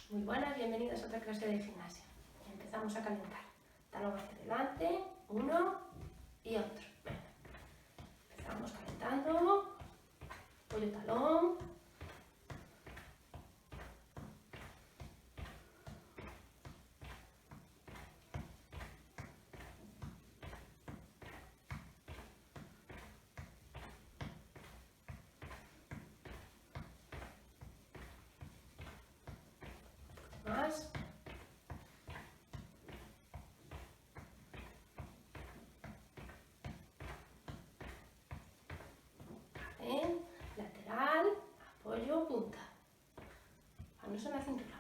Muy buenas, bienvenidos a otra clase de gimnasia. Empezamos a calentar. Talón hacia adelante, uno y otro. Venga. Empezamos calentando. Apoyo talón. Más. Vale. Lateral, apoyo, punta. Manos en la cintura.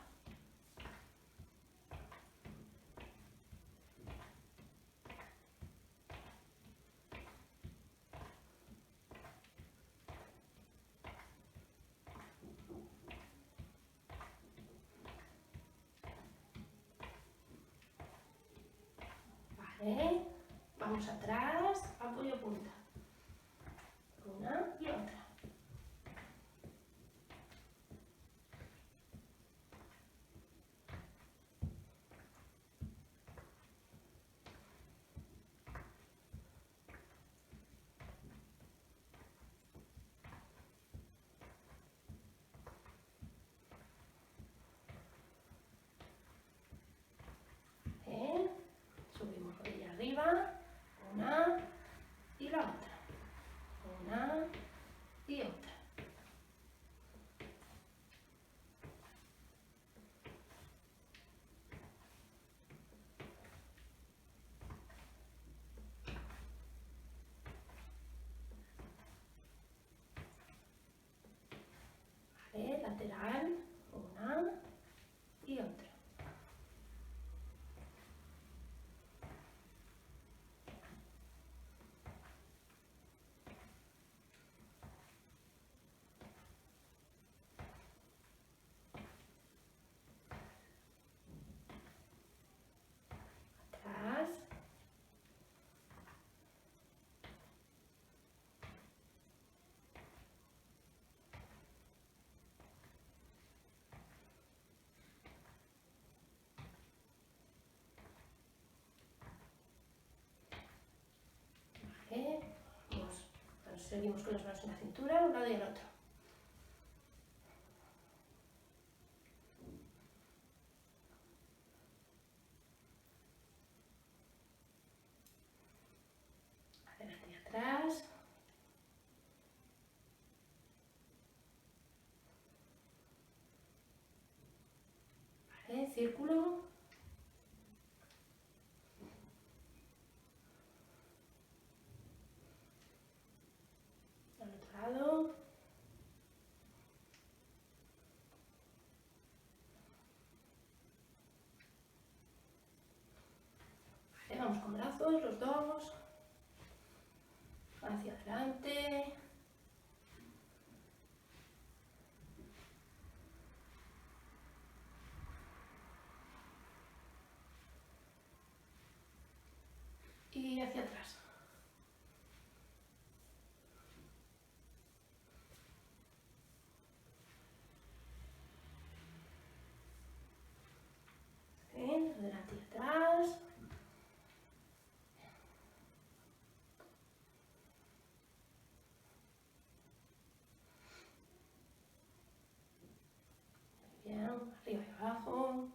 Vale. Vamos atrás, apoyo, punta. Una y otra. Subimos rodilla arriba, una y la otra, una y otra. Vale, lateral, una y otra. Atrás. Vale, seguimos con las manos en la cintura, un lado y el otro. Adelante y atrás. Vale, círculo. Al otro lado. Vale, vamos con brazos, los dos. Hacia adelante. Y hacia atrás. Bien, adelante y atrás. Bien, arriba y abajo.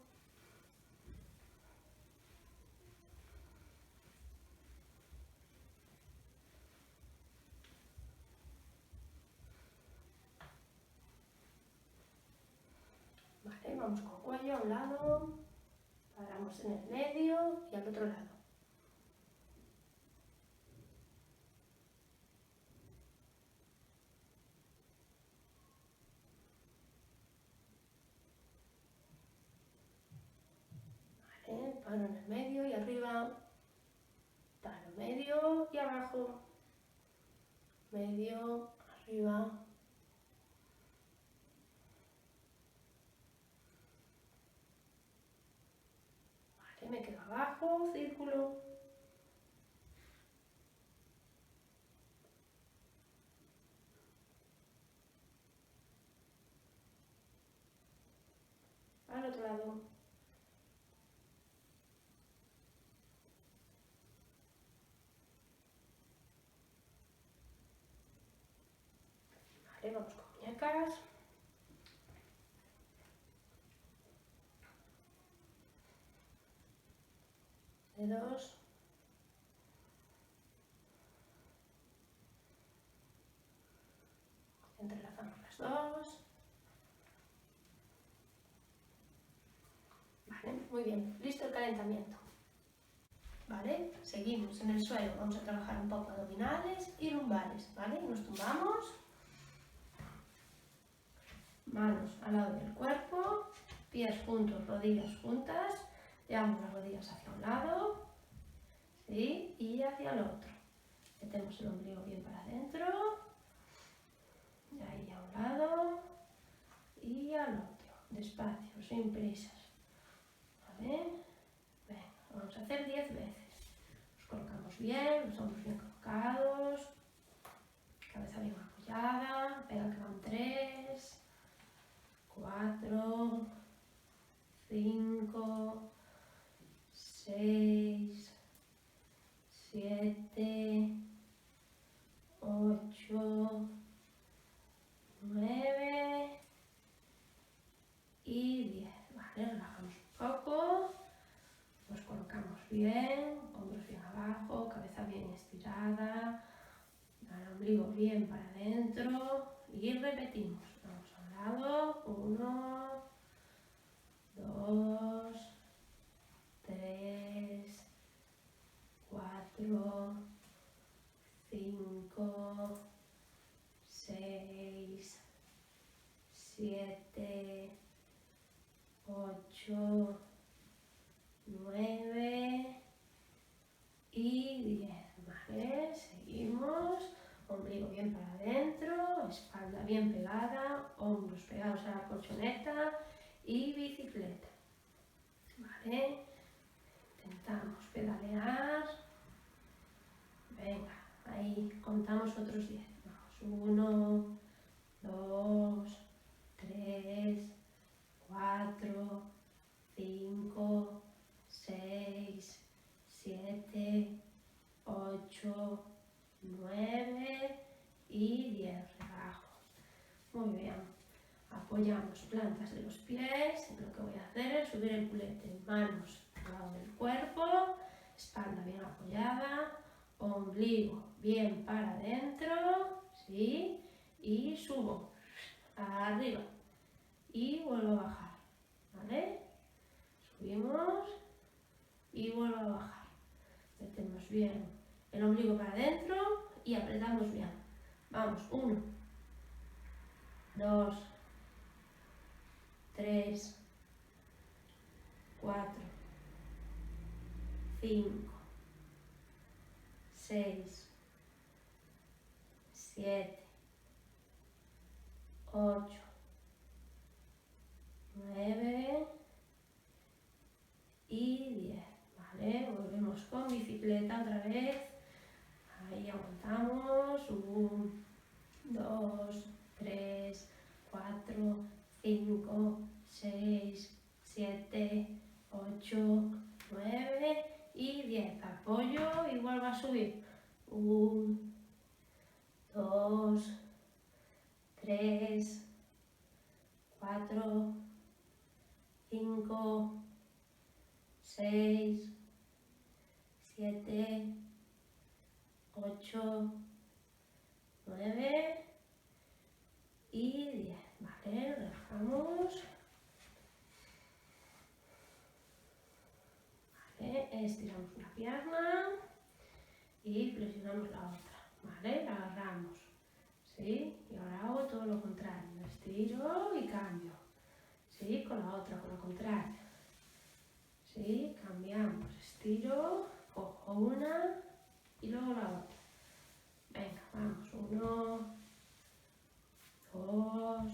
Vale, vamos con cuello a un lado. Paramos en el medio y al otro lado. Vale, paro en el medio y arriba. Paro medio y abajo. Medio, arriba. Vale, me quedo abajo, círculo. Al otro lado. Vale, vamos con muñecas. Dedos. Entrelazamos las dos. Vale, muy bien. Listo el calentamiento. Vale, seguimos en el suelo. Vamos a trabajar un poco abdominales y lumbares. Vale, nos tumbamos. Manos al lado del cuerpo. Pies juntos, rodillas juntas. Llevamos las rodillas hacia un lado. ¿Sí? Y hacia el otro. Metemos el ombligo bien para adentro. Y ahí a un lado. Y al otro. Despacio, sin prisas. ¿Vale? Venga, lo vamos a hacer 10 veces. Nos colocamos bien, los hombros bien colocados. Cabeza bien apoyada. Venga, que van 3, 4, 5, 6, 7, 8, 9 y 10. Vale, relajamos un poco. Nos colocamos bien, hombros bien abajo, cabeza bien estirada, el ombligo bien para adentro y repetimos. Vamos a un lado, 1, 2, 3, 4, 5, 6, 7, 8, 9 y 10. Vale, seguimos. Ombligo bien para adentro, espalda bien pegada, hombros pegados a la colchoneta y bicicleta. Vale, intentamos pedalear. Venga, ahí contamos otros 10. Vamos, 1, 2, 3, 4, 5, 6, 7, 8, 9 y 10. Relajo. Muy bien. Apoyamos plantas de los pies. Lo que voy a hacer es subir el culete. Manos al lado del cuerpo. Espalda bien apoyada. Ombligo bien para adentro. ¿Sí? Y subo. Arriba. Y vuelvo a bajar. ¿Vale? Subimos. Y vuelvo a bajar. Metemos bien el ombligo para adentro y apretamos bien. Vamos, 1, 2, 3, 4, 5, 6, 7, 8, 9 y 10. Vale, volvemos con bicicleta otra vez. Ahí aguantamos. 1, 2, 3, 4, 5, 6, 7, 8, 9 y 10. Apoyo y vuelvo a subir. 1, 2, 3, 4, 5, 6, 7, 8, 9 y 10. Vale, relajamos. Vale, estiramos una pierna y flexionamos la otra. Vale, la agarramos. ¿Sí? Y ahora hago todo lo contrario. Estiro y cambio. ¿Sí? Con la otra, con la contraria. ¿Sí? Cambiamos. Estiro, cojo una y luego la otra. Venga, vamos. 1, 2,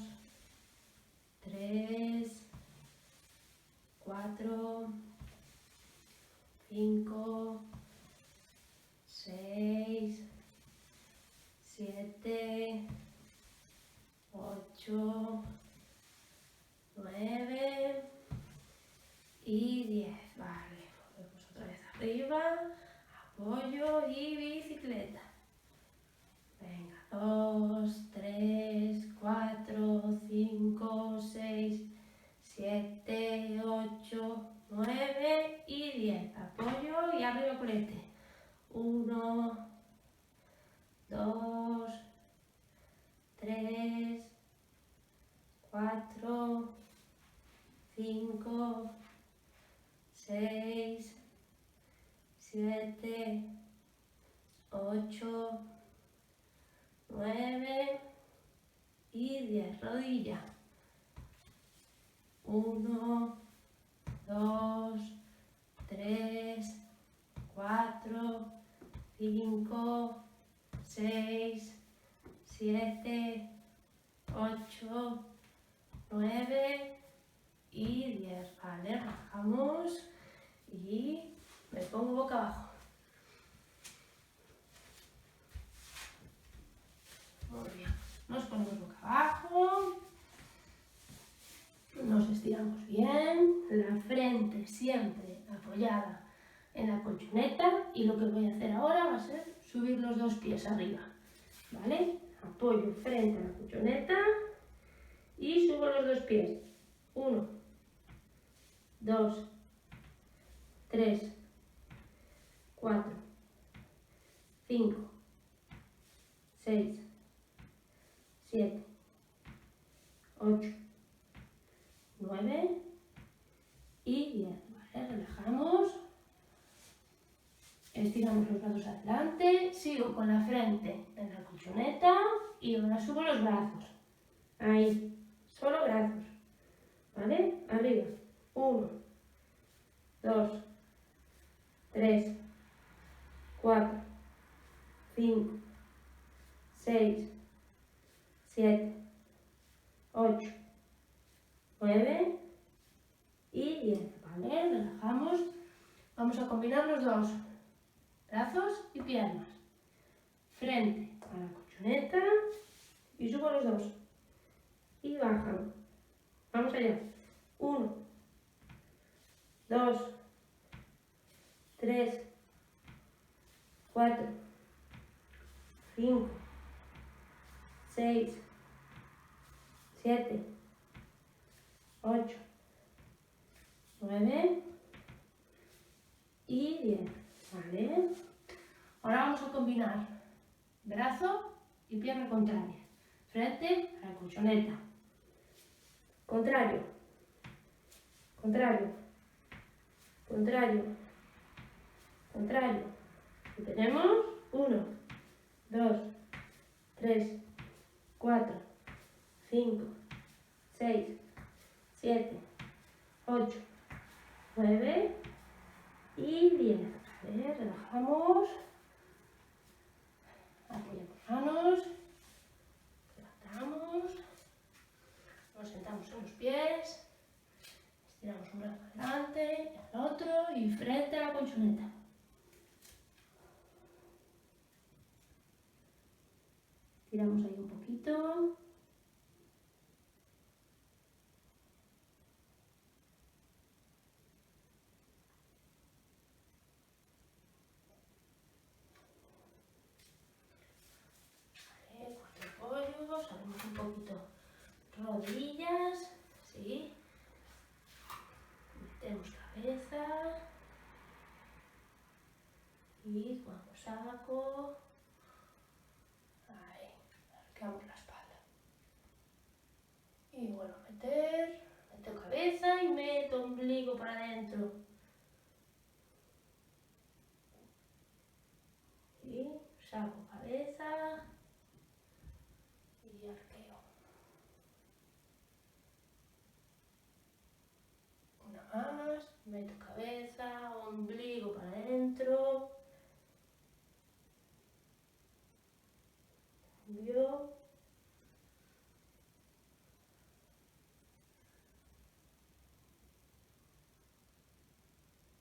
3, 4, 5, 6, 7, 8, 9 y 10. Vale, volvemos otra vez arriba, apoyo y bicicleta. Venga, 2, 3, 5, 6, 7, 8, 9 y 10. Rodilla. 1, 2, 3, 4, 5, 6, 7, 8, 9 y 10. Vale, bajamos y me pongo boca abajo. Muy bien. Nos ponemos boca abajo. Nos estiramos bien. La frente siempre apoyada en la colchoneta. Y lo que voy a hacer ahora va a ser subir los dos pies arriba. ¿Vale? Apoyo frente a la colchoneta y subo los dos pies. 1, 2, 3, 4, 5, 6, 7, 8, 9 y 10. ¿Vale? Relajamos. Estiramos los brazos adelante. Sigo con la frente en la colchoneta y ahora subo los brazos. Ahí. Solo brazos. ¿Vale? Arriba. 1, 2, 3, 4, 5, 6, 7, 8, 9 y 10. ¿Vale? Relajamos. Vamos a combinar los dos. Brazos y piernas. Frente a la colchoneta y subo los dos. Y bajan. Vamos allá. 1, 2, 3, 4, 5, 6, 7, 8, 9 y 10. ¿Vale? Ahora vamos a combinar brazo y pierna contraria. Frente a la colchoneta. Contrario. Contrario. Contrario. Contrario. Y tenemos 1, 2, 3, 4, 5, 6, 7, 8, 9 y 10. ¿Vale? Relajamos. Apoyamos manos. Levantamos. Nos sentamos en los pies. Estiramos un brazo adelante, el otro y frente a la colchoneta. Tiramos ahí un poquito. Abrimos un poquito rodillas, ¿sí? Metemos cabeza y cuando saco, ahí, arqueamos la espalda. Y vuelvo a meto cabeza y meto ombligo para adentro. Y saco cabeza y arqueo. Una más, meto cabeza, ombligo para adentro. Cambio.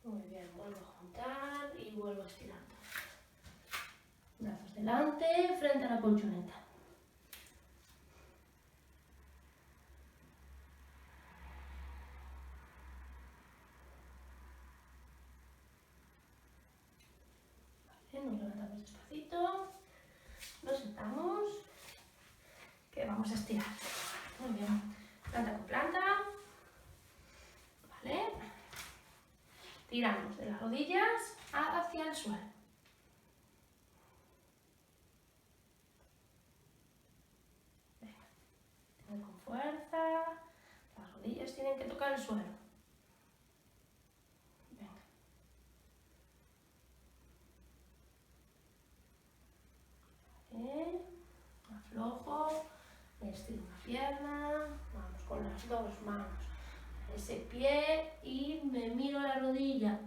Muy bien, vuelvo a juntar y vuelvo a estirar. Brazos delante, frente a la colchoneta. Vale, nos levantamos despacito, nos sentamos, que vamos a estirar. Muy bien, planta con planta. Vale. Tiramos de las rodillas hacia el suelo. Con fuerza, las rodillas tienen que tocar el suelo. estiro una pierna, vamos con las dos manos a ese pie y me miro la rodilla.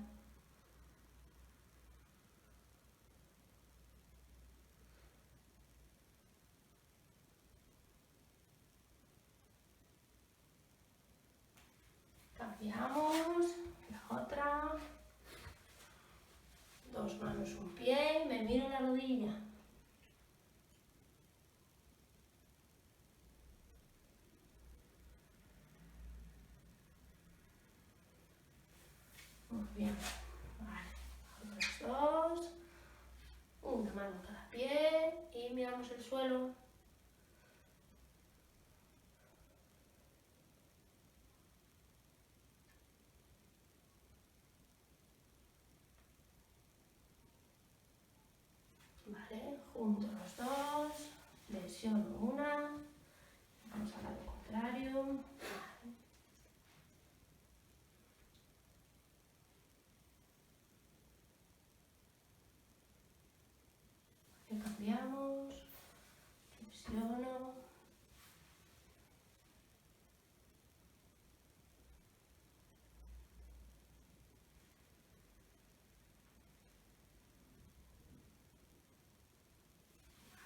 Cambiamos, la otra, dos manos un pie, me miro la rodilla. Muy bien, vale, otros dos, una mano en cada pie y miramos el suelo. Vale, junto los dos, flexiono una, vamos al lado contrario. Vale. Cambiamos, flexiono.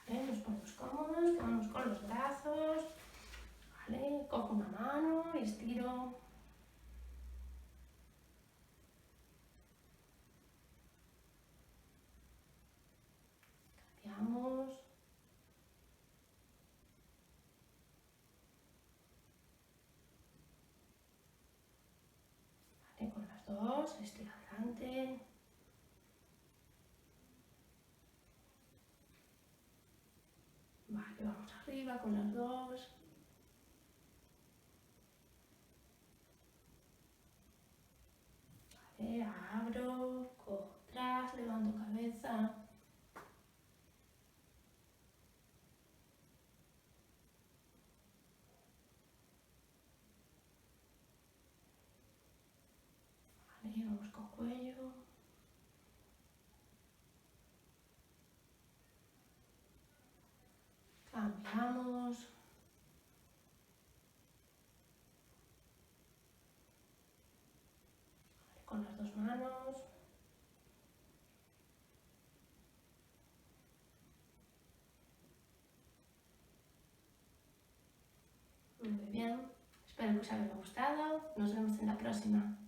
Vale, nos ponemos cómodos, vamos con los brazos. Vale, cojo una mano y estiro. Cambiamos. Vale, con las dos, estiro adelante. Vale, vamos arriba con las dos. Vale, abro, cojo atrás, levanto cabeza. Vale, vamos con cuello. Cambiamos. Vale, con las dos manos. Muy bien. Espero que os haya gustado. Nos vemos en la próxima.